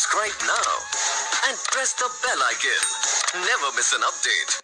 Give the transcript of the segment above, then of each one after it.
Subscribe now and press the bell icon. Never miss an update.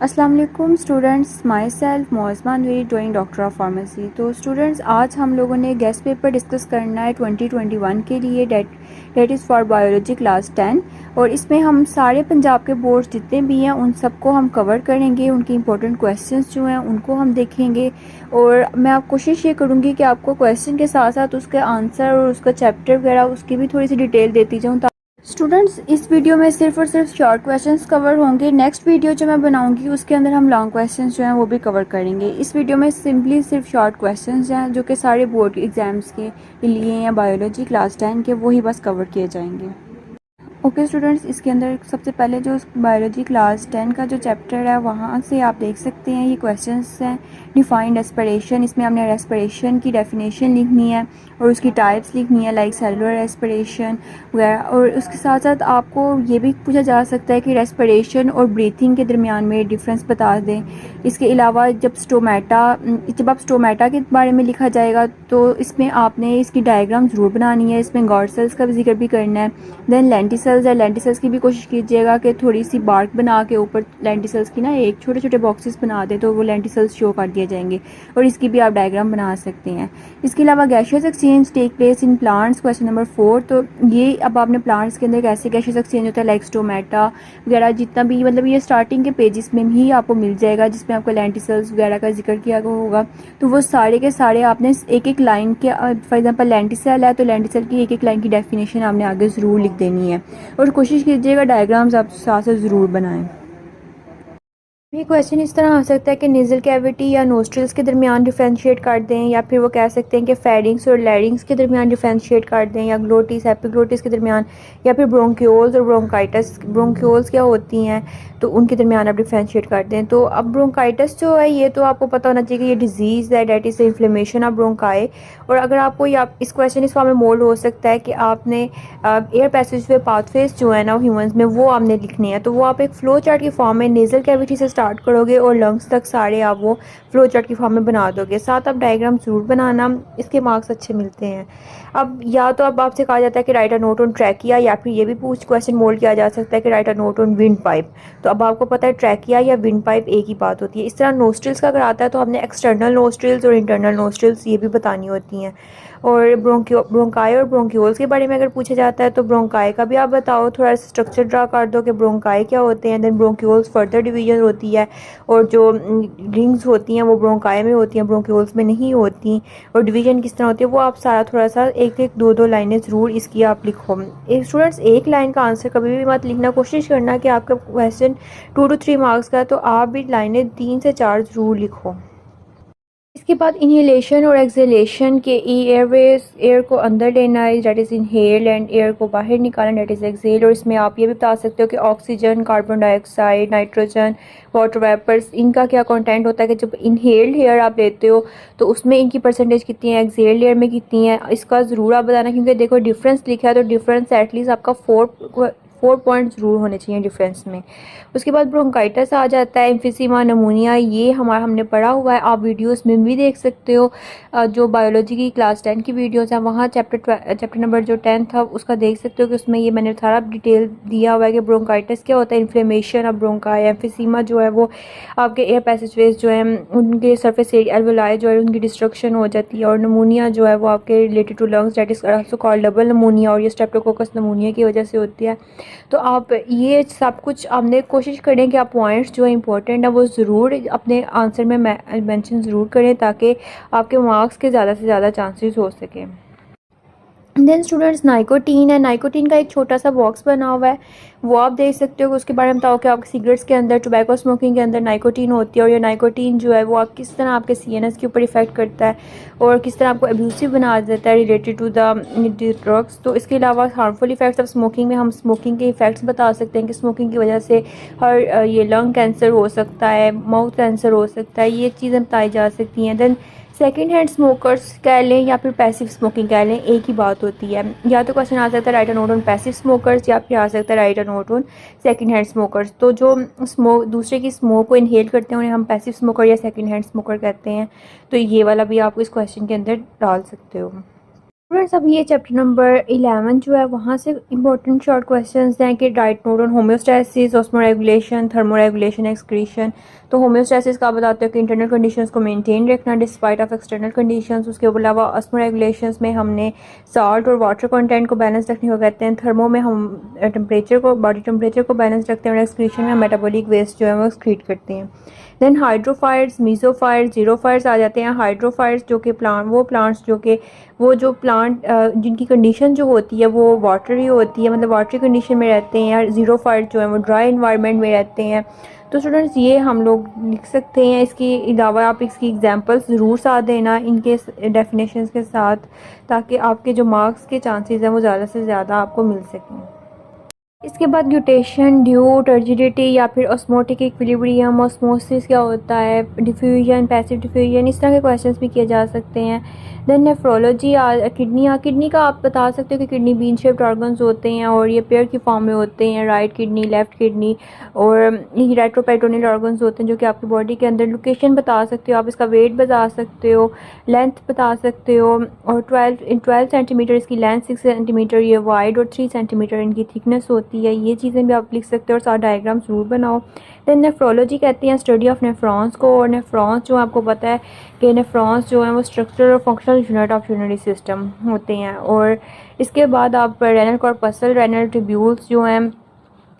अस्सलाम वालेकुम students, myself Mozma Noori doing doctor of pharmacy. तो students, आज हम लोगों ने गेस्ट पेपर डिस्कस करना है 2021 के लिए, that is for biology class 10। और इसमें हम सारे पंजाब के बोर्ड्स जितने भी हैं उन सबको हम कवर करेंगे, उनकी इंपॉर्टेंट क्वेश्चंस जो हैं उनको हम देखेंगे। और मैं आप कोशिश ये करूँगी कि आपको क्वेश्चन के साथ साथ उसके आंसर और उसका चैप्टर वगैरह उसकी भी थोड़ी सी डिटेल देती जाऊँ। स्टूडेंट्स, इस वीडियो में सिर्फ और सिर्फ शॉर्ट क्वेश्चंस कवर होंगे। नेक्स्ट वीडियो जो मैं बनाऊंगी उसके अंदर हम लॉन्ग क्वेश्चंस जो हैं वो भी कवर करेंगे। इस वीडियो में सिंपली सिर्फ शॉर्ट क्वेश्चंस हैं जो कि सारे बोर्ड एग्जाम्स के लिए या बायोलॉजी क्लास 10 के, वही बस कवर किए जाएंगे। ओके स्टूडेंट्स, इसके अंदर सबसे पहले जो बायोलॉजी क्लास 10 का जो चैप्टर है वहाँ से आप देख सकते हैं ये क्वेश्चंस हैं। डिफाइंड रेस्पिरेशन, इसमें हमने रेस्पिरेशन की डेफिनेशन लिखनी है और उसकी टाइप्स लिखनी है, लाइक सेलुलर रेस्पिरेशन वगैरह। और उसके साथ साथ आपको ये भी पूछा जा सकता है कि रेस्पिरेशन और ब्रीथिंग के दरमियान में डिफरेंस बता दें। इसके अलावा जब आप स्टोमेटा के बारे में लिखा जाएगा तो इसमें आपने इसकी डायग्राम ज़रूर बनानी है। इसमें गॉड सेल्स का भी जिक्र भी करना है। देन लेंटिसल्स की भी कोशिश कीजिएगा कि थोड़ी सी बार्क बना के ऊपर लेंटिसल्स की ना एक छोटे छोटे बॉक्सेस बना दें तो वो लेंटिसल्स शो कर दिए जाएंगे, और इसकी भी आप डायग्राम बना सकते हैं। इसके अलावा gaseous exchange take place in plants, question number 4। तो ये अब आपने प्लांट्स के अंदर कैसे गैशियस एक्सचेंज होता है, लाइक स्टोमेटा वगैरह, जितना भी मतलब ये स्टार्टिंग के पेजेस में ही आपको मिल जाएगा जिसमें आपको लेंटिसल्स वगैरह का जिक्र किया होगा। तो वो सारे के सारे आपने एक एक लाइन के, फॉर एग्जांपल लेंटिसल है तो लेंटिसल की एक एक लाइन की डेफिनेशन आपने आगे ज़रूर लिख देनी है, और कोशिश कीजिएगा डायग्राम्स आप साथ साथ ज़रूर बनाएं। ये क्वेश्चन इस तरह आ सकता है कि नेज़ल कैविटी या नोस्ट्रिल्स के दरमियान डिफरेंशिएट कर दें, या फिर वो कह सकते हैं कि फेरिंग्स और लैरिंग्स के दरमियान डिफरेंशिएट कर दें, या ग्लोटिस एपिग्लोटिस के दरमियान, या फिर ब्रोंक्योल्स और ब्रोंकाइटिस। ब्रोंक्योल्स क्या होती हैं तो उनके दरमियान आप डिफरेंशिएट कर दें। तो अब ब्रोंकाइटिस जो है ये तो आपको पता होना चाहिए कि ये डिजीज़ है, that is inflammation of bronchi. और अगर आपको इस क्वेश्चन इस फॉर्म में मोल्ड हो सकता है कि आपने एयर पैसेज वे पाथवेज जो है ना ह्यूमंस में वो आपने लिखनी है, तो वो आप एक फ्लो चार्ट की फॉर्म में नेज़ल कैविटी से स्टार्ट करोगे और लंग्स तक सारे आप वो फ्लो चार्ट की फॉर्म में बना दोगे। साथ आप डायग्राम ज़रूर बनाना, इसके मार्क्स अच्छे मिलते हैं। अब या तो अब आपसे कहा जाता है कि right a note on trachea, या फिर ये भी क्वेश्चन मोल्ड किया जा सकता है कि right a note on wind pipe. तो अब आपको पता है ट्रैकिया या विंड पाइप एक ही बात होती है। इस तरह नोस्ट्रिल्स का अगर आता है तो हमने एक्सटर्नल नोस्ट्रिल्स और इंटरनल नोस्ट्रिल्स ये भी बतानी होती हैं। और ब्रोंकाई और ब्रोंक्योल्स के बारे में अगर पूछा जाता है तो ब्रोंकाई का भी आप बताओ, थोड़ा सा स्ट्रक्चर ड्रा कर दो कि ब्रोंकाई क्या होते हैं। देन ब्रोंक्योल्स फर्दर डिवीजन होती है, और जो रिंग्स होती हैं वो ब्रोंकाई में होती हैं, ब्रोंक्योल्स में नहीं होती। और डिवीजन किस तरह होती है वो आप सारा थोड़ा सा एक एक दो दो लाइनें ज़रूर इसकी आप लिखो। स्टूडेंट्स, एक लाइन का आंसर कभी भी मत लिखना, कोशिश करना कि आपका क्वेश्चन 2 to 3 मार्क्स का है तो आप भी लाइनें 3 से 4 ज़रूर लिखो। इसके बाद इनहेलेशन और एक्सहेलेशन के एयरवेज, एयर को अंदर लेना है that is inhale, and air को बाहर निकालना दैट इज़ एक्सहेल। और इसमें आप ये भी बता सकते हो कि oxygen, carbon dioxide, nitrogen, water vapours, इनका क्या कंटेंट होता है कि जब इनहेल्ड एयर आप लेते हो तो उसमें इनकी परसेंटेज कितनी है, एक्सहेल्ड एयर में कितनी है, इसका ज़रूर आप बताना, क्योंकि देखो डिफरेंस लिखा है तो डिफरेंस एटलीस्ट आपका 4 पॉइंट ज़रूर होने चाहिए डिफरेंस में। उसके बाद ब्रोंकाइटिस आ जाता है, एम्फिसीमा, नमूनिया, ये हमने पढ़ा हुआ है, आप वीडियोस में भी देख सकते हो। जो बायोलॉजी की क्लास 10 की वीडियोस हैं वहाँ चैप्टर नंबर जो 10 था उसका देख सकते हो कि उसमें ये मैंने सारा डिटेल दिया हुआ है कि ब्रोंकाइटिस क्या होता है, इन्फ्लेमेशन ऑफ ब्रोंकाई। एम्फिसीमा जो है वो आपके एयर पैसेजवेज जो है उनके सरफेस एल्वेलाई जो है उनकी डिस्ट्रक्शन हो जाती है। और नमूनिया जो है वो आपके related to lungs that is also called double pneumonia, और ये स्ट्रेप्टोकोकस नमूनिया की वजह से होती है। तो आप ये सब कुछ आपने कोशिश करें कि आप पॉइंट्स जो इंपॉर्टेंट है वो ज़रूर अपने आंसर में मेंशन ज़रूर करें ताकि आपके मार्क्स के ज़्यादा से ज़्यादा चांसेस हो सकें। देन स्टूडेंट्स, नाइकोटीन है। नाइकोटीन का एक छोटा सा बॉक्स बना हुआ है, वो आप देख सकते हो कि उसके बारे में बताओ कि आपके सिगरेट्स के अंदर, टोबैको स्मोकिंग के अंदर नाइकोटीन होती है, और ये नाइकोटीन जो है वो आप किस तरह आपके सीएनएस के ऊपर इफेक्ट करता है और किस तरह आपको एब्यूसिव बना देता है रिलेटेड टू द ड्रग्स। तो इसके अलावा हार्मफुल इफेक्ट्स ऑफ स्मोकिंग में हम स्मोकिंग के इफेक्ट्स बता सकते हैं कि स्मोकिंग की वजह से ये लंग कैंसर हो सकता है, माउथ कैंसर हो सकता है, ये चीज़ें बताई जा सकती हैं। देन सेकेंड हैंड स्मोकर्स कह लें या फिर पैसिव स्मोकिंग कह लें, एक ही बात होती है। या तो क्वेश्चन आ सकता है right a note on passive smokers, या फिर आ सकता है right a note on second hand smokers. तो जो दूसरे की स्मोक को इनहेल करते हैं उन्हें हम पैसिव स्मोकर या सेकेंड हैंड स्मोकर कहते हैं। तो ये वाला भी आप इस क्वेश्चन के अंदर डाल सकते हो। स्टूडेंट्स अब ये चैप्टर नंबर 11 जो है वहाँ से इंपॉर्टेंट शॉर्ट क्वेश्चंस हैं कि right note on homeostasis, osmoregulation, thermoregulation, excretion. तो होम्योस्टैसिस का बताते हो कि इंटरनल कंडीशंस को मेंटेन रखना डिस्पाइट ऑफ एक्सटर्नल कंडीशंस। उसके अलावा ऑस्मोरेगुलेशंस में हमने साल्ट और वाटर कंटेंट को बैलेंस रखने को कहते हैं। थर्मो में हम टेम्परेचर को, बॉडी टेम्परेचर को बैलेंस रखते हैं। और एक्सक्रीशन में हम मेटाबॉलिक वेस्ट जो है वो एक्सक्रीट करते हैं। देन हाइड्रोफायर्स, मीसोफायर्स, जीरोफायर्स आ जाते हैं। हाइड्रोफायर्स जो कि प्लांट्स जो प्लांट जिनकी कंडीशन जो होती है वो वाटरी होती है, मतलब वाटरी कंडीशन में रहते हैं। या जीरोफायर जो है वो ड्राई इन्वायरमेंट में रहते हैं। तो स्टूडेंट्स ये हम लोग लिख सकते हैं। इसके अलावा आप इसकी एग्जांपल्स ज़रूर साथ देना इनके डेफिनेशंस के साथ, ताकि आपके जो मार्क्स के चांसेस हैं वो ज़्यादा से ज़्यादा आपको मिल सकें। इसके बाद ग्यूटेशन, ड्यू, टर्जिडिटी या फिर ऑस्मोटिक इक्विलिब्रियम, ऑस्मोसिस क्या होता है, डिफ्यूजन, पैसिव डिफ्यूजन, इस तरह के क्वेश्चंस भी किए जा सकते हैं। देन नेफ्रोलॉजी, किडनी का आप बता सकते हो कि किडनी बीन शेप्ड ऑर्गन्स होते हैं और ये पेयर की फॉर्म में होते हैं। राइट किडनी, लेफ्ट किडनी और रेट्रोपेरिटोनियल ऑर्गन्स होते हैं जो कि आपकी बॉडी के अंदर। लोकेशन बता सकते हो आप, इसका वेट बता सकते हो, लेंथ बता सकते हो। और 12 सेंटीमीटर इसकी लेंथ, 6 सेंटीमीटर ये वाइड और 3 सेंटीमीटर इनकी थिकनेस होती है। ये चीज़ें भी आप लिख सकते हो और साथ डायग्राम ज़रूर बनाओ। देन नेफ्रोलॉजी कहते हैं स्टडी ऑफ नेफ्रॉन्स को। और नेफ्रॉन्स जो आपको पता है कि नेफ्रॉन्स जो है वो स्ट्रक्चर और functional unit of urinary system होते हैं। और इसके बाद आप रेनल कॉर्पसल, रेनल ट्यूब्यूल्स जो हैं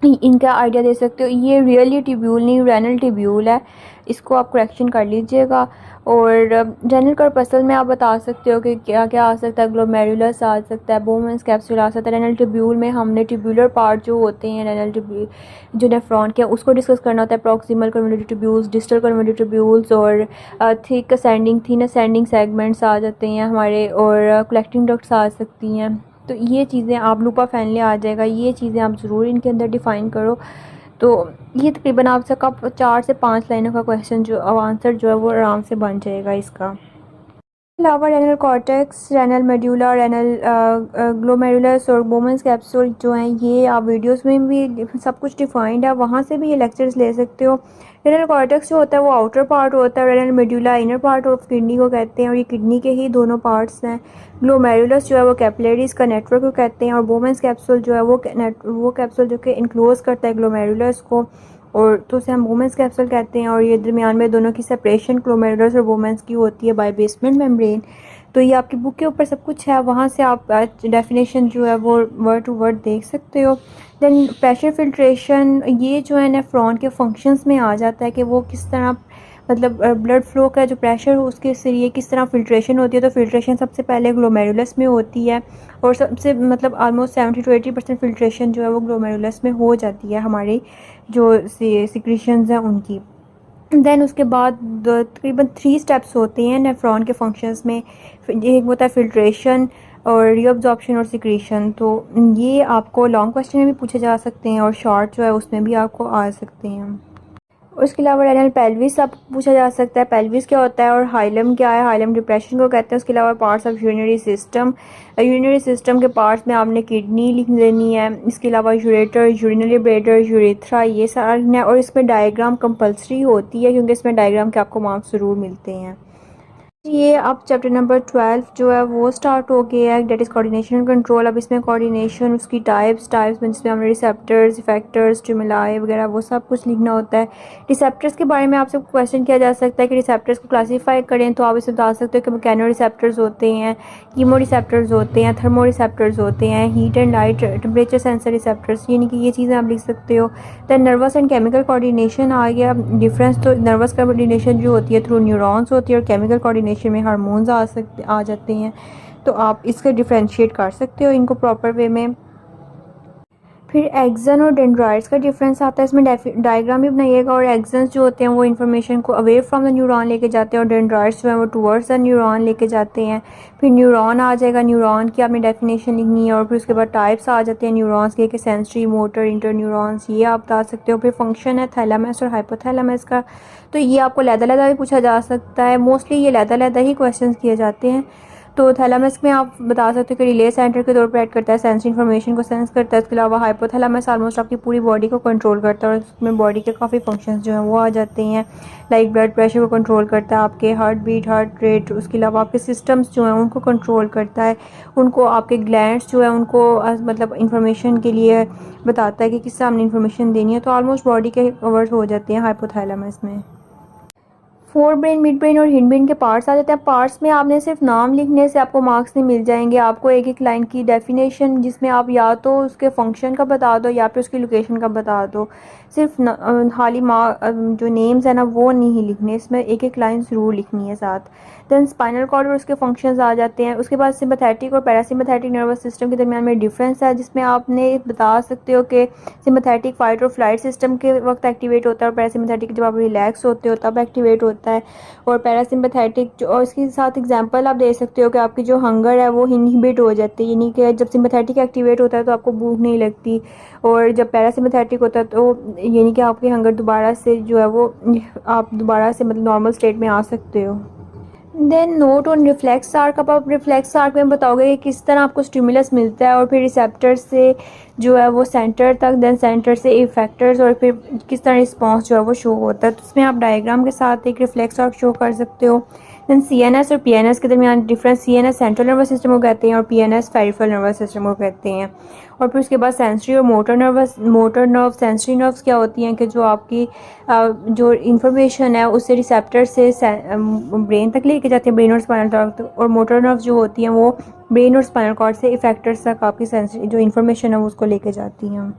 इनका आइडिया दे सकते हो। ये रियली ट्यूब्यूल नहीं, रेनल ट्यूब्यूल है, इसको आप करेक्शन कर लीजिएगा। और रेनल कॉर्पसल में आप बता सकते हो कि क्या क्या आ सकता है। ग्लोमेरुलस आ सकता है, बोमेंस कैप्सूल आ सकता है। रेनल ट्यूब्यूल में हमने ट्यूब्यूलर पार्ट जो होते हैं रेनल ट्यूब्यूल जो नेफ्रॉन के, उसको डिस्कस करना होता है। Proximal convoluted tubules, distal convoluted tubules और थिन असेंडिंग सेगमेंट्स आ जाते हैं हमारे। और कलेक्टिंग डक्ट्स आ सकती हैं। तो ये चीज़ें आप लूपा फैनले आ जाएगा, ये चीज़ें आप ज़रूर इनके अंदर डिफ़ाइन करो। तो ये तकरीबन आप सबका 4 से 5 लाइनों का क्वेश्चन जो आंसर जो है वो आराम से बन जाएगा इसका। अलावा renal cortex, renal medulla, renal glomerulus और बोमेंस कैप्सूल जो हैं ये आप वीडियोस में भी सब कुछ डिफाइंड है, वहाँ से भी ये लेक्चर्स ले सकते हो। रेनल कॉर्टेक्स जो होता है वो आउटर पार्ट होता है। Renal medulla inner part of kidney को कहते हैं और ये किडनी के ही दोनों पार्ट्स हैं। ग्लोमेरुलस जो है वो कैपिलरीज का नेटवर्क को कहते हैं। और बोमेंस कैप्सूल जो है वो कैप्सूल जो कि इनक्लोज करता है ग्लोमेरुलस को, और तो उसे हम वोमेंस कैप्सूल कहते हैं। और ये दरमियान में दोनों की सेपरेशन ग्लोमेरुलस और वोमेंस की होती है बाय बेसमेंट मेम्ब्रेन। तो ये आपकी बुक के ऊपर सब कुछ है, वहाँ से आप डेफिनेशन जो है वो वर्ड टू वर्ड देख सकते हो। देन प्रेशर फिल्ट्रेशन, ये जो है नेफ्रॉन के फंक्शंस में आ जाता है कि वो किस तरह, मतलब ब्लड फ्लो का जो प्रेशर हो उसके जरिए किस तरह फ़िल्ट्रेशन होती है। तो फ़िल्ट्रेशन सबसे पहले ग्लोमेरुलस में होती है और सबसे मतलब ऑलमोस्ट 70 to 80% फ़िल्ट्रेशन जो है वो ग्लोमेरुलस में हो जाती है हमारी जो सिक्रीशंस हैं उनकी। देन उसके बाद तकरीबन 3 स्टेप्स होते हैं नेफ्रॉन के फंक्शंस में। एक होता है फ़िल्ट्रेशन और रीअब्जॉर्प्शन और सिक्रीशन। तो ये आपको लॉन्ग क्वेश्चन में भी पूछे जा सकते हैं और शॉर्ट जो है उसमें भी आपको आ सकते हैं। उसके अलावा रेनल पेल्विस आपको पूछा जा सकता है, पेल्विस क्या होता है और हाइलम क्या है, हाइलम डिप्रेशन को कहते हैं। उसके अलावा पार्ट्स ऑफ यूरिनरी सिस्टम के पार्ट्स में आपने किडनी लिख लेनी है। इसके अलावा यूरेटर, यूरिनरी ब्लैडर, यूरेथ्रा, ये सारा लिखना है। और इसमें डायग्राम कंपलसरी होती है क्योंकि इसमें डायग्राम के आपको मार्क्स ज़रूर मिलते हैं। ये अब चैप्टर नंबर 12 जो है वो स्टार्ट हो गया है, that is coordination and control. अब इसमें कोऑर्डिनेशन, उसकी टाइप्स में जिसमें हमने रिसेप्टर्स, इफेक्टर्स, स्टिमुलाई वगैरह वो सब कुछ लिखना होता है। रिसेप्टर्स के बारे में आपसे क्वेश्चन किया जा सकता है कि रिसेप्टर्स को क्लासीफाई करें, तो आप इसे बता सकते हो कि मैकेनो रिसेप्टर्स होते हैं, कीमो रिसेप्टर्स होते हैं, थर्मो रिसेप्टर्स होते हैं, heat and light temperature sensor receptors, यानी कि ये चीज़ें आप लिख सकते हो। Then nervous and chemical coordination आ गया डिफरेंस। तो नर्वस कोऑर्डिनेशन जो होती है थ्रू न्यूरॉन्स होती है और केमिकल कोऑर्डिनेशन में हार्मोन्स आ जाते हैं। तो आप इसका डिफ्रेंशिएट कर सकते हो इनको प्रॉपर वे में। फिर एक्सन और डेंड्राइट्स का डिफरेंस आता है, इसमें डायग्राम भी बनाइएगा। और एक्सन्स जो होते हैं वो इन्फॉर्मेशन को अवे फ्रॉम द न्यूरॉन लेके जाते हैं और डेंड्राइट्स जो है वो टुवर्ड्स द न्यूरॉन लेके जाते हैं। फिर न्यूरॉन आ जाएगा, न्यूरॉन की आपने डेफिनेशन लिखनी है। और फिर उसके बाद टाइप्स आ जाते हैं न्यूरॉन्स के कि सेंसरी, मोटर, इंटर न्यूरॉन्स, ये आप बता सकते हो। फिर फंक्शन है थैलेमस और हाइपोथैलेमस का, तो ये आपको लैदा भी पूछा जा सकता है। मोस्टली ये लैदा ही क्वेश्चन किए जाते हैं। तो थैलेमस में आप बता सकते हो कि रिले सेंटर के तौर पर एक्ट करता है, सेंसरी इन्फॉर्मेशन को सेंस करता है। इसके अलावा हाइपोथैलेमस ऑलमोस्ट आपकी पूरी बॉडी को कंट्रोल करता है और उसमें बॉडी के काफ़ी फंक्शंस जो हैं वो आ जाते हैं, लाइक ब्लड प्रेशर को कंट्रोल करता है, आपके हार्ट बीट, हार्ट रेट, उसके अलावा आपके सिस्टम्स जो हैं उनको कंट्रोल करता है, उनको आपके ग्लैंड्स जो है उनको मतलब इंफॉर्मेशन के लिए बताता है कि किससे हमने इंफॉर्मेशन देनी है। तो ऑलमोस्ट बॉडी के कवर्स हो जाते हैं हाइपोथैलेमस में। फोर ब्रेन, मिड ब्रेन और हिंड ब्रेन के पार्ट्स आ जाते हैं। पार्ट्स में आपने सिर्फ नाम लिखने से आपको मार्क्स नहीं मिल जाएंगे, आपको एक एक लाइन की डेफिनेशन जिसमें आप या तो उसके फंक्शन का बता दो या फिर उसकी लोकेशन का बता दो, सिर्फ खाली जो नेम्स है ना वो नहीं लिखने, इसमें एक एक लाइन ज़रूर लिखनी है साथ। देन स्पाइनल कॉर्ड और उसके फंक्शंस आ जाते हैं। उसके बाद सिम्पैथेटिक और पैरासिम्पैथेटिक नर्वस सिस्टम के दरमियान में डिफरेंस है, जिसमें आपने बता सकते हो कि सिम्पैथेटिक फाइट और फ्लाइट सिस्टम के वक्त एक्टिवेट होता है और पैरासिम्पैथेटिक जब आप रिलैक्स होते हो तब एक्टिवेट होता है। और पैरासिम्पैथेटिक जो, और इसके साथ एग्जांपल आप दे सकते हो कि आपकी जो हंगर है वो इनहिबिट हो जाती है, यानी कि जब सिम्पैथेटिक एक्टिवेट होता है तो आपको भूख नहीं लगती, और जब पैरासिम्पैथेटिक होता है तो यानी कि आपकी हंगर दोबारा से जो है वो आप दोबारा से मतलब नॉर्मल स्टेट में आ सकते हो। Then note on reflex arc. अब आप रिफ्लेक्स आर्क में बताओगे कि किस तरह आपको स्टिमुलस मिलता है और फिर रिसेप्टर से जो है वो सेंटर तक, देन सेंटर से इफेक्टर्स, और फिर किस तरह रिस्पॉन्स जो है वो शो होता है। तो उसमें आप डायग्राम के साथ एक रिफ्लेक्स आर्क शो कर सकते हो। देन सीएनएस और पीएनएस के दरमियान difference, CNS central nervous system को कहते हैं और पीएनएस पेरिफेरल नर्वस सिस्टम को कहते हैं। और फिर उसके बाद सेंसरी और मोटर नर्व। सेंसरी नर्व्स क्या होती हैं कि जो आपकी जो इंफॉर्मेशन है उससे रिसेप्टर से ब्रेन तक लेके जाती है, ब्रेन और स्पाइनल कॉर्ड तक, और मोटर नर्व्स जो होती हैं वो ब्रेन और स्पाइनल कॉर्ड से इफेक्टर्स तक आपकी सेंसरी जो इंफॉर्मेशन है वो उसको लेके जाती हैं।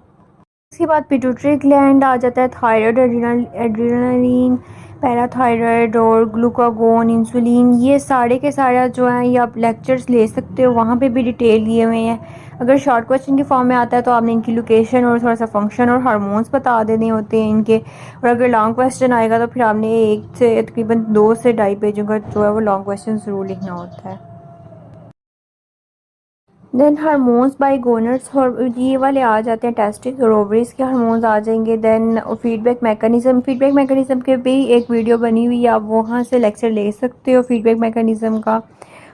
इसके बाद पिट्यूटरी ग्लैंड आ जाता है, थायराइड, एड्रेनलिन, पैराथायराइड और ग्लूकागोन, इंसुलिन, ये सारे के सारा जो है ये आप लेक्चर्स ले सकते हो, वहाँ पे भी डिटेल दिए हुए हैं। अगर शॉर्ट क्वेश्चन के फॉर्म में आता है तो आपने इनकी लोकेशन और थोड़ा सा फंक्शन और हार्मोन्स बता देने होते हैं इनके, और अगर लॉन्ग क्वेश्चन आएगा तो फिर आपने 1 से तकरीबन 2 से 2.5 पेजों का जो है वो लॉन्ग क्वेश्चन ज़रूर लिखना होता है। देन हार्मोन्स बाय गोनर्स, ये वाले आ जाते हैं, टेस्टिस और ओवरीज के हार्मोन्स आ जाएंगे। देन फीडबैक मैकेनिज्म के भी एक वीडियो बनी हुई है, आप वहाँ से लेक्चर ले सकते हो फीडबैक मैकेनिज्म का।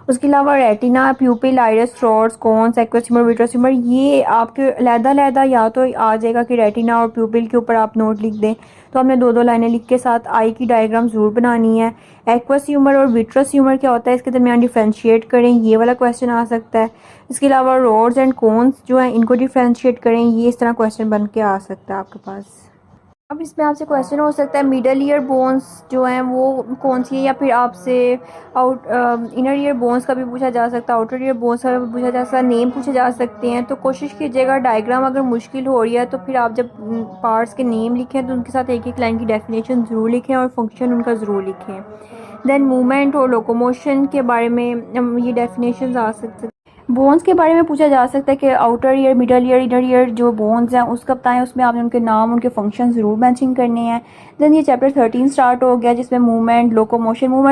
उसके अलावा retina, pupil, iris, rods, cones, aqueous humour, vitreous humour, ये आपके लहदा या तो आ जाएगा कि रेटिना और प्यूपिल के ऊपर आप नोट लिख दें, तो आपने 2 लाइनें लिख के साथ आई की डायग्राम ज़रूर बनानी है। एक्वस ह्यूमर और विट्रस ह्यूमर क्या होता है, इसके दरमियान डिफ्रेंशिएट करें, ये वाला क्वेश्चन आ सकता है। इसके अलावा रोड्स एंड कोन्स जो हैं इनको डिफ्रेंशिएट करें, ये इस तरह क्वेश्चन बन के आ सकता है आपके पास। अब इसमें आपसे क्वेश्चन हो सकता है मिडल ईयर बोन्स जो हैं वो कौन सी है, या फिर आपसे इनर ईयर बोन्स का भी पूछा जा सकता है, आउटर ईयर बोन्स का भी पूछा जा सकता है, नेम पूछे जा सकते हैं। तो कोशिश कीजिएगा डायग्राम अगर मुश्किल हो रही है तो फिर आप जब पार्ट्स के नेम लिखें तो उनके साथ एक एक लाइन की डेफिनेशन ज़रूर लिखें और फंक्शन उनका ज़रूर लिखें। देन मूवमेंट और लोकोमोशन के बारे में ये डेफिनेशन आ सकते हैं। बोन्स के बारे में पूछा जा सकता है कि outer ear, middle ear, inner ear जो बोन्स हैं उसका बताएं, उसमें आपने उनके नाम, उनके फंक्शन ज़रूर मैंशन करने हैं। देन ये चैप्टर 13 स्टार्ट हो गया जिसमें मूवमेंट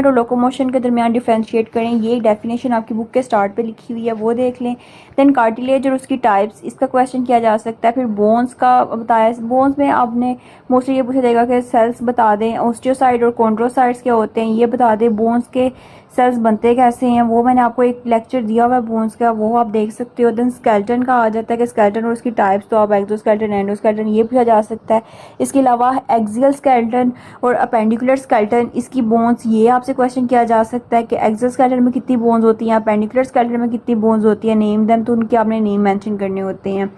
और लोकोमोशन के दरमियान डिफ्रेंशिएट करें, ये एक डेफिनेशन आपकी बुक के स्टार्ट पे लिखी हुई है, वो देख लें। देन कार्टिलेज और उसकी टाइप्स, इसका क्वेश्चन किया जा सकता है। फिर बोन्स का बताया, बोन्स में आपने मोस्टली ये पूछा जाएगा कि सेल्स बता दें, ऑस्टियोसाइड और कॉन्ड्रोसाइट्स क्या होते हैं ये बता दें, बोन्स के सेल्स बनते कैसे हैं, वो मैंने आपको एक लेक्चर दिया हुआ है बोन्स का, वो आप देख सकते हो। देन स्केलेटन का आ जाता है कि स्केलेटन और उसकी टाइप्स, तो आप एक्सोस्केलेटन, एंडोस्केलेटन, ये पूछा जा सकता है। इसके अलावा एक्सियल स्केलेटन और अपेंडिकुलर स्केलेटन, इसकी बोन्स, ये आपसे क्वेश्चन किया जा सकता है कि एक्सियल स्केलेटन में कितनी बोन्स होती हैं, अपेंडिकुलर स्केलेटन में कितनी बोन्स होती है, नेम देम, तो उनके आपने नेम मेंशन करने होते हैं।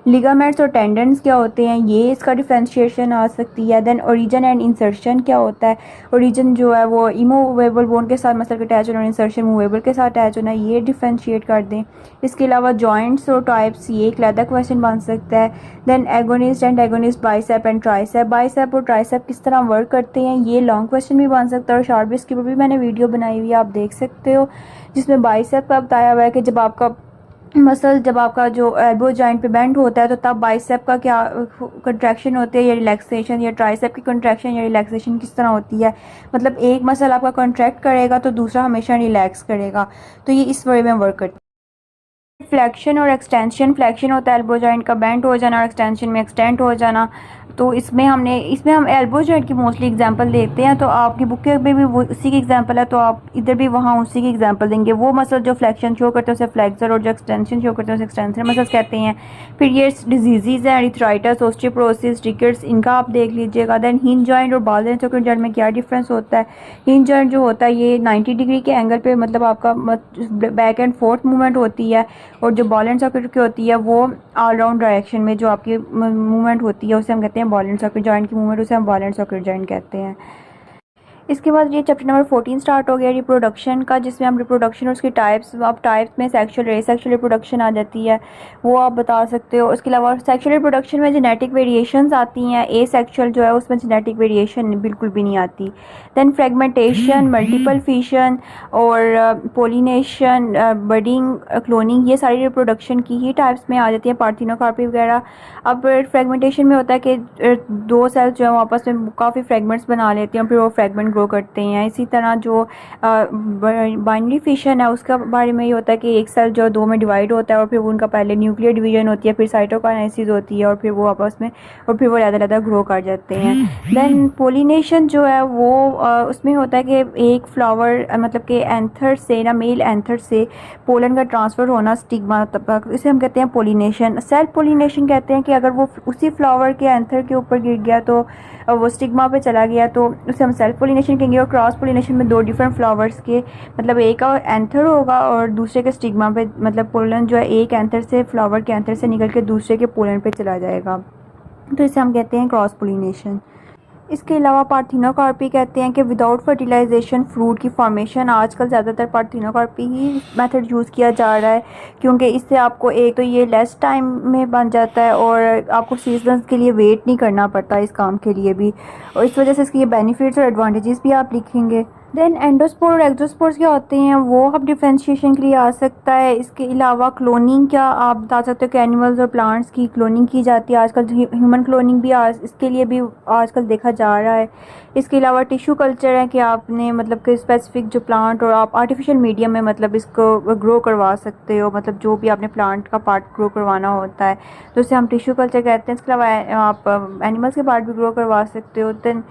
लिगामेंट्स और टेंडन्स क्या होते हैं, ये इसका डिफ्रेंशिएशन आ सकती है। देन ओरिजिन एंड इंसर्शन क्या होता है, ओरिजिन जो है वो इमूवेबल बोन के साथ मसल अटैच होना और इंसर्शन मूवेबल के साथ अटैच होना, ये डिफ्रेंशिएट कर दें। इसके अलावा जॉइंट्स और टाइप्स, ये एक अलग क्वेश्चन बन सकता है। Then agonist and agonist, bicep and tricep, bicep और ट्राइसेप किस तरह वर्क करते हैं, ये लॉन्ग क्वेश्चन भी बन सकता है। और शॉर्ट बेस के ऊपर भी मैंने वीडियो बनाई हुई है, आप देख सकते हो, जिसमें बाइसेप का बताया हुआ है कि जब आपका जो एल्बो जॉइंट पे बेंड होता है तो तब बाइसेप का क्या कंट्रैक्शन होती है या रिलैक्सेशन, या ट्राइसेप की कंट्रैक्शन या रिलैक्सेशन किस तरह होती है, मतलब एक मसल आपका कॉन्ट्रैक्ट करेगा तो दूसरा हमेशा रिलैक्स करेगा, तो ये इस वे में वर्क करता है। फ्लेक्शन और एक्सटेंशन, फ्लेक्शन होता है एल्बो जॉइंट का बेंड हो जाना और एक्सटेंशन में एक्सटेंड हो जाना। तो इसमें हम एल्बो जॉइंट की मोस्टली एग्जांपल देते हैं, तो आपकी बुक में भी वो उसी की एग्जांपल है, तो आप इधर भी वहाँ उसी की एग्जांपल देंगे। वो मसल जो फ्लेक्शन शो करते हैं उसे फ्लेक्सर और जो एक्सटेंशन शो करते हैं उसे एक्सटेंसर मसल्स कहते हैं। फिर ये डिजीज़ हैं अर्थराइटिस, ऑस्टियोपोरोसिस, रिकेट्स, इनका आप देख लीजिएगा। देन हिंज जॉइंट और बॉल एंड सॉकेट जॉइंट में क्या डिफरेंस होता है। हिंज जॉइंट जो होता है ये 90 डिग्री के एंगल पे मतलब आपका बैक एंड फोर्थ मूवमेंट होती है, और जो बॉल एंड सॉकेट की होती है वो ऑल राउंड डायरेक्शन में जो आपकी मूवमेंट होती है उसे हम कहते हैं बॉल एंड सॉकेट जॉइंट की मूवमेंट, उसे हम बॉल एंड सॉकेट जॉइंट कहते हैं। इसके बाद ये चैप्टर नंबर 14 स्टार्ट हो गया रिप्रोडक्शन का, जिसमें हम रिप्रोडक्शन और उसकी टाइप्स, अब टाइप्स में सेक्सुअल एसेक्सुअल रिप्रोडक्शन आ जाती है, वो आप बता सकते हो। उसके अलावा सेक्सुअल रिप्रोडक्शन में जेनेटिक वेरिएशंस आती हैं, एसेक्सुअल जो है उसमें जेनेटिक वेरिएशन बिल्कुल भी नहीं आती। देन फ्रेगमेंटेशन, मल्टीपल फिशन और पोलिनेशन, बडिंग, क्लोनिंग, ये सारी रिप्रोडक्शन की ही टाइप्स में आ जाती हैं, पार्थिनोकार्पी वगैरह। अब फ्रेगमेंटेशन में होता है कि दो सेल्स जो है आपस में काफ़ी फ्रेगमेंट्स बना लेते हैं, फिर वो फ्रेगमेंट ग्रो करते हैं। इसी तरह जो बाइनरी फिशन है उसका बारे में ये होता है कि एक सेल जो दो में डिवाइड होता है और फिर वो उनका पहले न्यूक्लियर डिवीजन होती है, फिर साइटोकाइनेसिस होती है और फिर वो आपस में और फिर वो ज़्यादा ग्रो कर जाते हैं। देन पोलिनेशन जो है वो उसमें होता है कि एक फ्लावर मतलब कि एंथर से ना, मेल एंथर से पोलन का ट्रांसफ़र होना स्टिग्मा तक, इसे हम कहते हैं पोलिनेशन। सेल्फ पोलिनेशन कहते हैं कि अगर वो उसी फ्लावर के एंथर के ऊपर गिर गया तो वो स्टिग्मा पे चला गया तो उसे हम सेल्फ पोलिनेशन कहेंगे। और क्रॉस पोलिनेशन में दो डिफरेंट फ्लावर्स के मतलब एक का एंथर होगा और दूसरे के स्टिग्मा पे, मतलब पोलन जो है एक एंथर से, फ्लावर के एंथर से निकल के दूसरे के पोलन पे चला जाएगा, तो इसे हम कहते हैं क्रॉस पोलिनेशन। इसके अलावा पार्थिनोकार्पी कहते हैं कि विदाउट फर्टिलाइजेशन फ्रूट की फॉर्मेशन। आजकल ज़्यादातर पार्थिनोकार्पी ही मेथड यूज़ किया जा रहा है, क्योंकि इससे आपको एक तो ये लेस टाइम में बन जाता है और आपको सीजन्स के लिए वेट नहीं करना पड़ता इस काम के लिए भी, और इस वजह से इसके ये बेनिफिट्स और एडवांटेजेस भी आप लिखेंगे। देन एंडोस्पोर और एक्सोस्पोर्स क्या होते हैं वो अब डिफ्रेंशिएशन के लिए आ सकता है। इसके अलावा क्लोनिंग, क्या आप बता सकते हो कि एनिमल्स और प्लांट्स की क्लोनिंग की जाती है आजकल, ह्यूमन क्लोनिंग भी इसके लिए भी आजकल देखा जा रहा है। इसके अलावा टिश्यू कल्चर है कि आपने मतलब कि स्पेसिफिक जो प्लांट और आप आर्टिफिशियल मीडियम में मतलब इसको ग्रो करवा सकते हो, मतलब जो भी आपने प्लांट का पार्ट ग्रो करवाना होता है तो उसे हम टिश्यू कल्चर कहते हैं। इसके अलावा आप एनिमल्स के पार्ट भी ग्रो करवा सकते हो। देन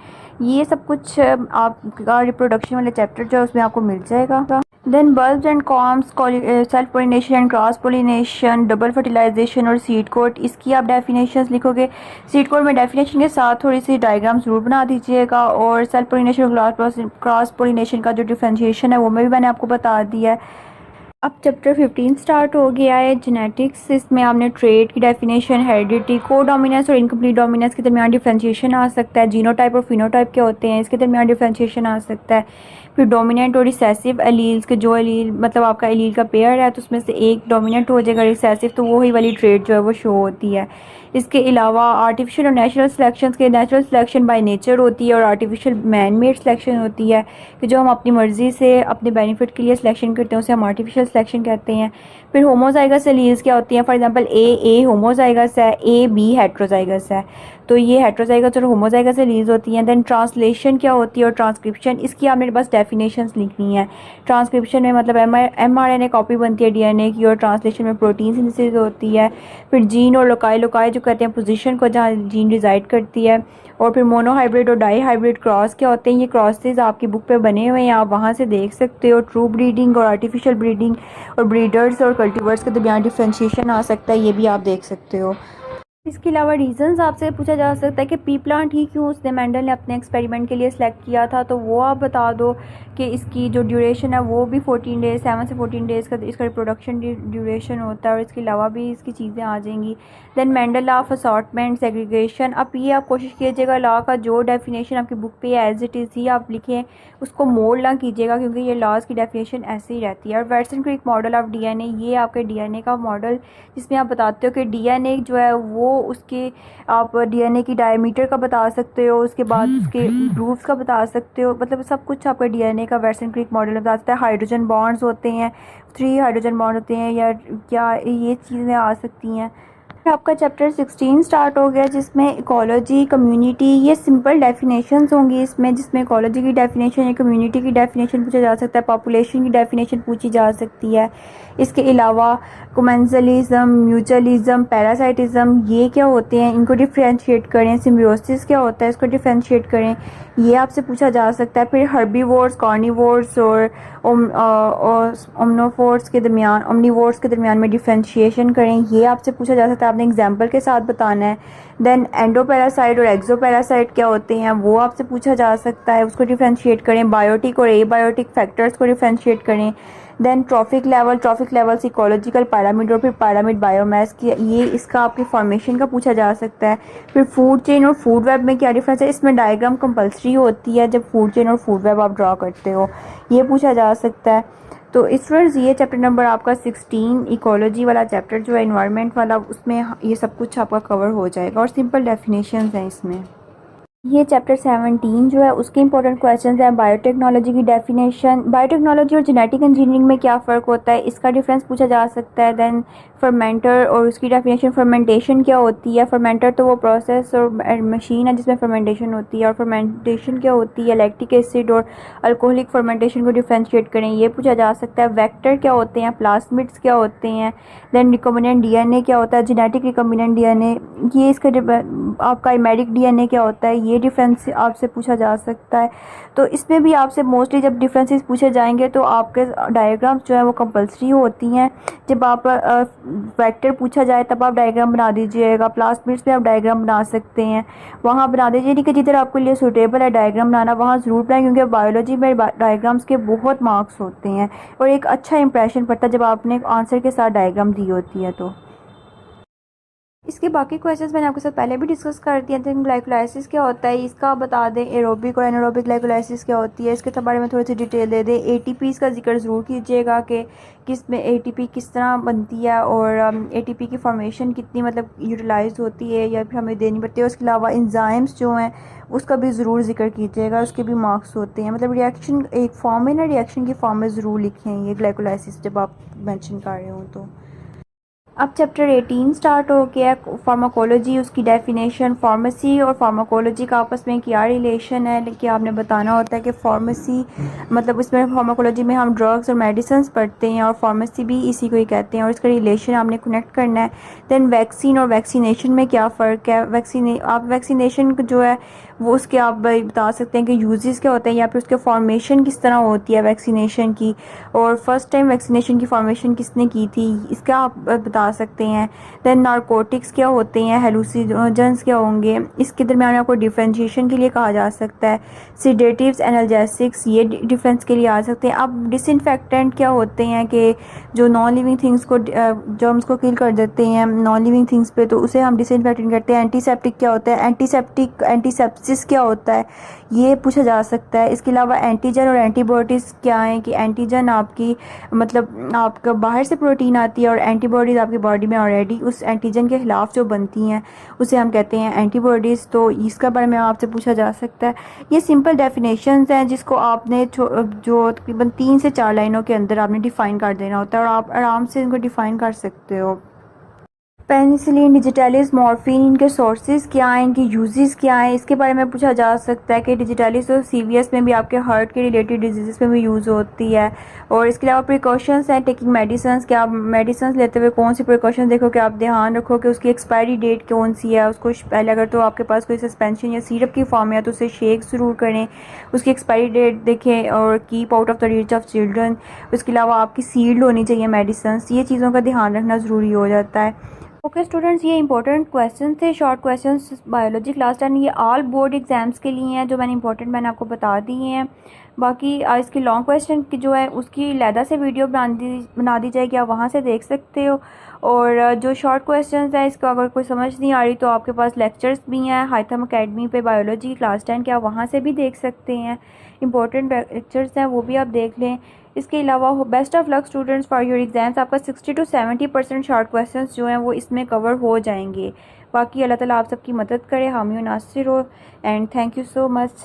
ये सब कुछ आपका रिप्रोडक्शन वाले चैप्टर जो है उसमें आपको मिल जाएगा। Then bulbs and corms, self pollination, cross pollination, double fertilisation और सीड कोट, इसकी आप डेफिनेशंस लिखोगे। सीड कोट में डेफिनेशन के साथ थोड़ी सी डायग्राम ज़रूर बना दीजिएगा, और सेल्फ पोलिनेशन और क्रॉस पोलिनेशन का जो डिफ्रेंशिएशन है वो भी मैंने आपको बता दिया है। अब चैप्टर 15 स्टार्ट हो गया है जेनेटिक्स। इसमें आपने ट्रेड की डेफिनेशन, हेरिडिटी, कोडोमिनेंस और इनकम्प्लीट डोमिनेंस के दरमियान डिफ्रेंशिएशन आ सकता है। जीनोटाइप और फिनोटाइप क्या होते हैं इसके दरमियान डिफ्रेंशिएशन आ सकता है। फिर डोमिनेंट और रिसेसिव एलील्स के, जो एलील मतलब आपका एलील का पेयर है तो उसमें से एक डोमिनेंट हो जाएगा, रिसेसिव तो वही वाली ट्रेड जो है वो शो होती है। इसके अलावा आर्टिफिशियल और नेचुरल सिलेक्शन के, नेचुरल सिलेक्शन बाय नेचर होती है और आर्टिफिशियल मैन मेड सिलेक्शन होती है कि जो हम अपनी मर्ज़ी से अपने बेनिफिट के लिए सिलेक्शन करते हैं उसे हम आर्टिफिशियल सिलेक्शन कहते हैं। फिर होमोजाइगस एलील्स क्या होती हैं, फॉर एग्जांपल ए होमोजाइगस है, ए बी हेट्रोजाइगस है, तो ये हेट्रोजाइगस और होमोजाइगस एलील्स होती हैं। देन ट्रांसलेशन क्या होती है और ट्रांसक्रिप्शन, इसकी आपने बस डेफिनेशंस लिखनी है। ट्रांसक्रिप्शन में मतलब mRNA कॉपी बनती है डीएनए की, और ट्रांसलेशन में प्रोटीन सिंथेसिस होती है। फिर जीन और लोकाई, लोकाई जो कहते हैं पोजीशन को जहाँ जीन रिजाइड करती है। और फिर मोनोहाइब्रिड और डाई हाइब्रिड क्रॉस क्या होते हैं, ये क्रॉसेस आपकी बुक पे बने हुए हैं, आप वहाँ से देख सकते हो। ट्रू ब्रीडिंग और आर्टिफिशियल ब्रीडिंग और ब्रीडर्स और कल्टीवर्स के दरमियान डिफ्रेंशिएशन आ सकता है, ये भी आप देख सकते हो। इसके अलावा रीजंस आपसे पूछा जा सकता है कि पी प्लांट ही क्यों उसने मेंडल ने अपने एक्सपेरिमेंट के लिए सिलेक्ट किया था, तो वो आप बता दो कि इसकी जो ड्यूरेशन है वो भी 14 डेज़, 7 से 14 डेज़ का इसका रिप्रोडक्शन ड्यूरेशन होता है, और इसके अलावा भी इसकी चीज़ें आ जाएंगी। Then Mendel law of assortment, segregation, अब ये आप कोशिश कीजिएगा लॉ का जो डेफिनेशन आपकी बुक पे एज इट इज़ ही आप लिखें, उसको मोल्ड ना कीजिएगा, क्योंकि ये लॉज की डेफिनेशन ऐसे ही रहती है। और वेटसन क्रिक मॉडल ऑफ डीएनए, ये आपके डीएनए का मॉडल जिसमें आप बताते हो कि डीएनए जो है वो उसके आप डीएनए की डायमीटर का बता सकते हो, उसके बाद उसके ग्रूव्स का बता सकते हो, मतलब सब कुछ आपका डीएनए का वेटसन क्रिक मॉडल बता सकता है। हाइड्रोजन बॉन्ड्स होते हैं, 3 हाइड्रोजन बॉन्ड होते हैं, या क्या ये चीज़ें आ सकती हैं। आपका चैप्टर 16 स्टार्ट हो गया, जिसमें इकोलॉजी, कम्युनिटी, ये सिंपल डेफिनेशंस होंगी इसमें, जिसमें इकोलॉजी की डेफिनेशन या कम्युनिटी की डेफिनेशन पूछा जा सकता है, पॉपुलेशन की डेफिनेशन पूछी जा सकती है। इसके अलावा कोमेंसलिज्म, म्यूचुअलिज्म, पैरासाइटिज्म, ये क्या होते हैं, इनको डिफ्रेंशिएट करें। सिम्बियोसिस क्या होता है, इसको डिफ्रेंशिएट करें, ये आपसे पूछा जा सकता है। फिर हर्बीवोर्स, कार्निवोर्स और ओमनोफोर्स के दरमियान, ओमनीवोर्स के दरमियान में डिफ्रेंशिएशन करें, ये आपसे पूछा जा सकता है, आपने एग्जांपल के साथ बताना है। देन एंडोपैरासाइट और एक्सोपैरासाइट क्या होते हैं, वो आपसे पूछा जा सकता है, उसको डिफ्रेंशिएट करें। बायोटिक और एबायोटिक फैक्टर्स को डिफ्रेंशिएट करें। Then trophic levels ecological parameter और फिर पैरामिड बायोमास की, ये इसका आपके फॉर्मेशन का पूछा जा सकता है। फिर फूड चेन और फूड वेब में क्या डिफरेंस है, इसमें डायग्राम कंपलसरी होती है जब फूड चेन और फूड वेब आप ड्रा करते हो, ये पूछा जा सकता है। तो स्टूडेंट्स, ये चैप्टर नंबर आपका 16 इकोलॉजी वाला चैप्टर जो है, एनवायरनमेंट वाला, उसमें ये सब कुछ आपका कवर हो जाएगा और सिंपल डेफिनेशंस हैं इसमें। ये चैप्टर 17 जो है, उसके इंपॉर्टेंट क्वेश्चंस हैं। बायोटेक्नोलॉजी की डेफिनेशन, बायोटेक्नोलॉजी और जेनेटिक इंजीनियरिंग में क्या फ़र्क होता है, इसका डिफरेंस पूछा जा सकता है। देन फर्मेंटर और उसकी डेफिनेशन, फर्मेंटेशन क्या होती है। फर्मेंटर तो वो प्रोसेस और मशीन है जिसमें फर्मेंटेशन होती है, और फर्मेंटेशन क्या होती है, लैक्टिक एसिड और अल्कोहलिक फर्मेंटेशन को डिफ्रेंशिएट करें, ये पूछा जा सकता है। वेक्टर क्या होते हैं, प्लास्मिड्स क्या होते हैं। देन रिकम्बिनेंट डीएनए क्या होता है, जेनेटिक रिकम्बिनेंट डीएनए, ये इसका आपका इमेरिक डीएनए क्या होता है, ये डिफरेंस आपसे पूछा जा सकता है। तो इसमें भी आपसे मोस्टली जब डिफरेंसेस पूछे जाएंगे तो आपके डायग्राम्स जो है वो कंपलसरी होती हैं। जब आप वेक्टर पूछा जाए तब आप डायग्राम बना दीजिएगा। प्लास्मिड्स में आप डायग्राम बना सकते हैं, वहाँ बना दीजिए, नहीं कि जिधर आपके लिए सूटेबल है डायग्राम बनाना वहाँ ज़रूर बनाएं, क्योंकि बायोलॉजी में डायग्राम्स के बहुत मार्क्स होते हैं और एक अच्छा इंप्रेशन पड़ता है जब आपने आंसर के साथ डायग्राम दी होती है। तो इसके बाकी क्वेश्चंस मैंने आपके साथ पहले भी डिस्कस कर दिए थे। ग्लाइकोलाइसिस क्या होता है, इसका बता दें। एरोबिक और एनारोबिक ग्लाइकोलाइसिस क्या होती है, इसके बारे में थोड़ी सी डिटेल दे दें। एटीपीज़ का जिक्र ज़रूर कीजिएगा कि किस में एटीपी किस तरह बनती है और एटीपी की फॉर्मेशन कितनी मतलब यूटिलाइज होती है या फिर हमें देनी पड़ती है। उसके अलावा इंजाइम्स जो हैं उसका भी ज़रूर जिक्र कीजिएगा, उसके भी मार्क्स होते हैं। मतलब रिएक्शन एक फॉर्म है ना, रिएक्शन की फॉर्म में ज़रूर लिखें ये ग्लाइकोलाइसिस जब आप मेंशन कर रहे हो। तो अब चैप्टर 18 स्टार्ट हो गया। फार्माकोलॉजी, उसकी डेफिनेशन। फार्मेसी और फार्माकोलॉजी का आपस में क्या रिलेशन है, लेकिन आपने बताना होता है कि फार्मेसी मतलब उसमें फार्माकोलॉजी में हम ड्रग्स और मेडिसिन पढ़ते हैं और फार्मेसी भी इसी को ही कहते हैं और इसका रिलेशन आपने कनेक्ट करना है। देन वैक्सीन और वैक्सीनेशन में क्या फ़र्क है। वैक्सीनेशन जो है वो उसके आप बता सकते हैं कि यूजेस क्या होते हैं या फिर उसके फॉर्मेशन किस तरह होती है वैक्सीनेशन की, और फर्स्ट टाइम वैक्सीनेशन की फॉर्मेशन किसने की थी, इसका आप बता सकते हैं। देन नारकोटिक्स क्या होते हैं, हेलुसिनोजेंस क्या होंगे, इसके दरमियान आपको डिफ्रेंशिएशन के लिए कहा जा सकता है। सिडेटिव्स, एनाल्जेसिक्स, ये डिफरेंस के लिए आ सकते हैं। अब डिसइंफेक्टेंट क्या होते हैं कि जो नॉन लिविंग थिंग्स को जर्म्स को किल कर देते हैं नॉन लिविंग थिंग्स पे, तो उसे हम डिसइंफेक्टेंट करते हैं। एंटीसेप्टिक क्या होता है, एंटीसेप्सिस क्या होता है, ये पूछा जा सकता है। इसके अलावा एंटीजन और एंटीबॉडीज़ क्या हैं कि एंटीजन आपकी मतलब आपका बाहर से प्रोटीन आती है और एंटीबॉडीज़ आपकी बॉडी में ऑलरेडी उस एंटीजन के खिलाफ जो बनती हैं उसे हम कहते हैं एंटीबॉडीज़। तो इसका बारे में आपसे पूछा जा सकता है। ये सिंपल डेफिनेशंस हैं जिसको आपने जो तकरीबन 3 से 4 लाइनों के अंदर आपने डिफ़ाइन कर देना होता है और आप आराम से इनको डिफ़ाइन कर सकते हो। पेनिसिलिन, डिजिटैलिस, मॉर्फिन, इनके सोर्सेज क्या हैं, इनकी यूजेस क्या हैं, इसके बारे में पूछा जा सकता है कि डिजिटैलिस और सीवीएस में भी आपके हार्ट के रिलेटेड डिजीज़ में भी यूज़ होती है। और इसके अलावा प्रिकॉशंस हैं टेकिंग मेडिसिन, कि आप मेडिसिन लेते हुए कौन सी प्रिकॉशन देखो कि आप ध्यान रखो कि उसकी एक्सपायरी डेट कौन सी है। उसको पहले अगर तो आपके पास कोई सस्पेंशन या सिरप की फॉर्म है तो उसे शेक ज़रूर करें, उसकी एक्सपायरी डेट देखें और keep out of the reach of children. उसके अलावा आपकी सील्ड होनी चाहिए मेडिसिन, ये चीज़ों का ध्यान रखना ज़रूरी हो जाता है। ओके स्टूडेंट्स, ये इंपॉर्टेंट क्वेश्चन थे, शॉर्ट क्वेश्चंस बायोलॉजी क्लास 10, ये ऑल बोर्ड एग्जाम्स के लिए हैं जो मैंने आपको बता दिए हैं। बाकी इसकी लॉन्ग क्वेश्चन की जो है उसकी लैदा से वीडियो बना दी जाएगी, आप वहाँ से देख सकते हो। और जो शॉर्ट क्वेश्चंस हैं इसको अगर कोई समझ नहीं आ रही तो आपके पास लेक्चर्स भी हैं हाइथम अकेडमी पे बायोलॉजी क्लास 10 के, आप वहाँ से भी देख सकते हैं। इंपॉर्टेंट लेक्चर्स हैं वो भी आप देख लें। इसके अलावा best of luck students for your exams. आपका 60 to 70% शॉर्ट क्वेश्चंस जो हैं वो इसमें कवर हो जाएंगे। बाकी अल्लाह ताला आप सबकी मदद करे, हामी और नासिर हो। And thank you so much.